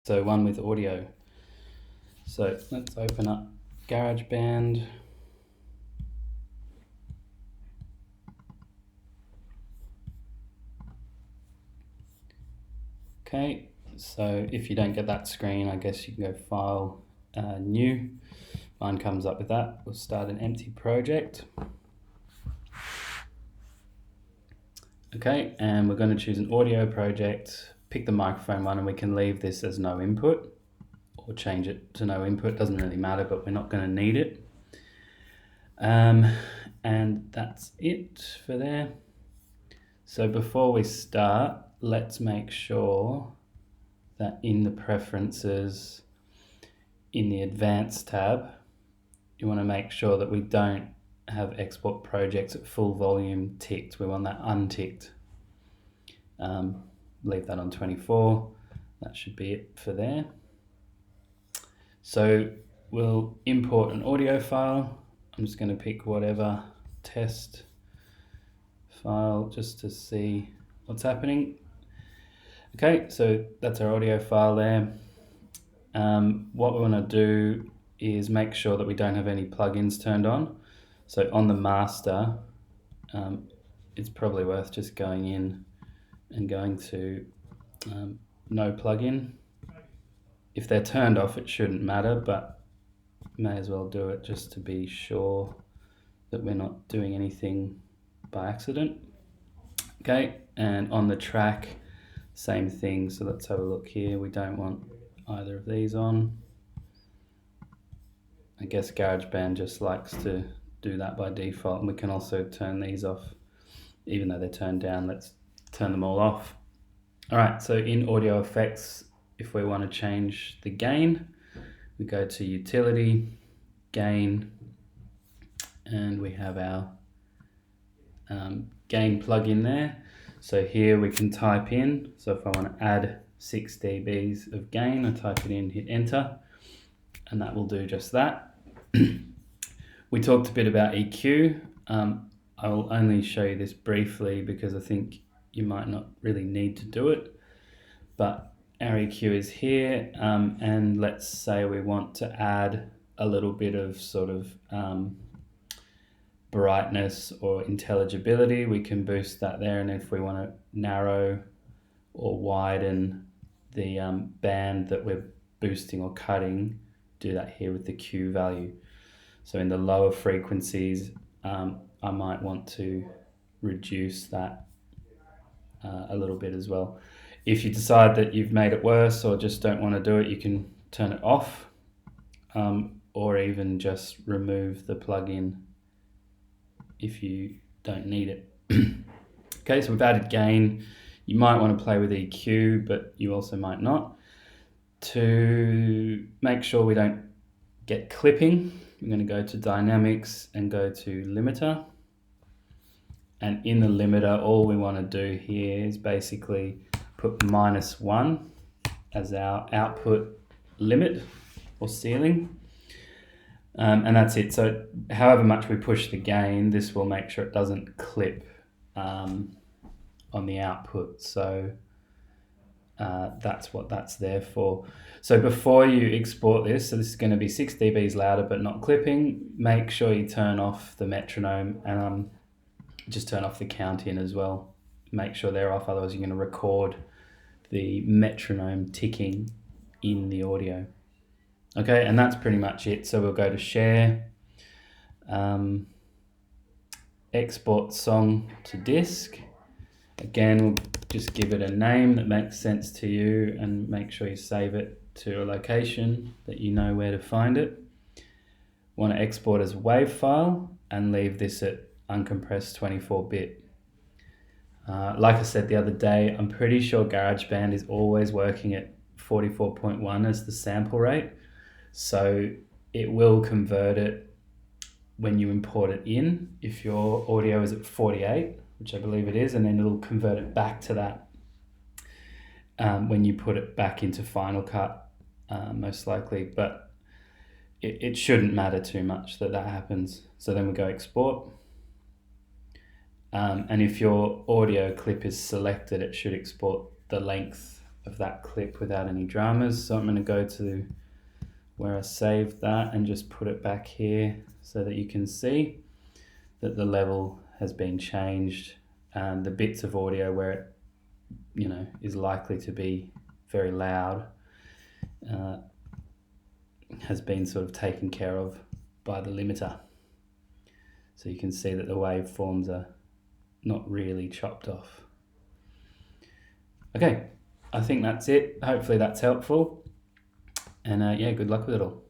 So one with audio. So let's open up GarageBand. Okay, so if you don't get that screen, I guess you can go File, New. Mine comes up with that. We'll start an empty project. Okay, and we're going to choose an audio project, pick the microphone one, and we can leave this as no input or change it to no input. Doesn't really matter, but we're not going to need it. And that's it for there. So before we start, let's make sure that in the preferences, in the advanced tab, you want to make sure that we don't have export projects at full volume ticked. We want that unticked. Leave that on 24. That should be it for there. So we'll import an audio file. I'm just going to pick whatever test file just to see what's happening. Okay, so that's our audio file there. What we want to do is make sure that we don't have any plugins turned on. So on the master, it's probably worth just going in and going to no plugin. If they're turned off, it shouldn't matter, but may as well do it just to be sure that we're not doing anything by accident. Okay, and on the track, same thing. So let's have a look here. We don't want either of these on. I guess GarageBand just likes to do that by default, and we can also turn these off. Even though they're turned down, let's turn them all off. All right, so in audio effects, if we want to change the gain, we go to Utility, Gain, and we have our gain plugin there. So here we can type in, so if I want to add 6 dBs of gain, I type it in, hit enter, and that will do just that. We talked a bit about EQ. I will only show you this briefly because I think you might not really need to do it, but our EQ is here, and let's say we want to add a little bit of sort of brightness or intelligibility. We can boost that there, and if we want to narrow or widen the band that we're boosting or cutting, do that here with the Q value. So in the lower frequencies, I might want to reduce that a little bit as well. If you decide that you've made it worse or just don't want to do it, you can turn it off, or even just remove the plugin if you don't need it. Okay, so we've added gain. You might want to play with EQ, but you also might not. To make sure we don't get clipping, we're going to go to Dynamics and go to Limiter. And in the limiter, all we want to do here is basically put -1 as our output limit or ceiling. And that's it. So however much we push the gain, this will make sure it doesn't clip on the output. So that's what that's there for. So before you export this, so this is going to be 6 dBs louder but not clipping, make sure you turn off the metronome and just turn off the count in as well. Make sure they're off, otherwise you're going to record the metronome ticking in the audio. Okay, and that's pretty much it. So we'll go to Share, Export Song to Disk. Again, we'll just give it a name that makes sense to you and make sure you save it to a location that you know where to find it. Want to export as WAV file and leave this at uncompressed 24-bit. Like I said the other day, I'm pretty sure GarageBand is always working at 44.1 as the sample rate. So it will convert it when you import it in, if your audio is at 48, which I believe it is, and then it'll convert it back to that when you put it back into Final Cut, most likely. But it shouldn't matter too much that happens. So then we go Export. And if your audio clip is selected, it should export the length of that clip without any dramas. So I'm going to go to where I saved that and just put it back here so that you can see that the level has been changed, and the bits of audio where it, you know, is likely to be very loud has been sort of taken care of by the limiter. So you can see that the waveforms are not really chopped off. Okay, I think that's it. Hopefully that's helpful. And yeah, good luck with it all.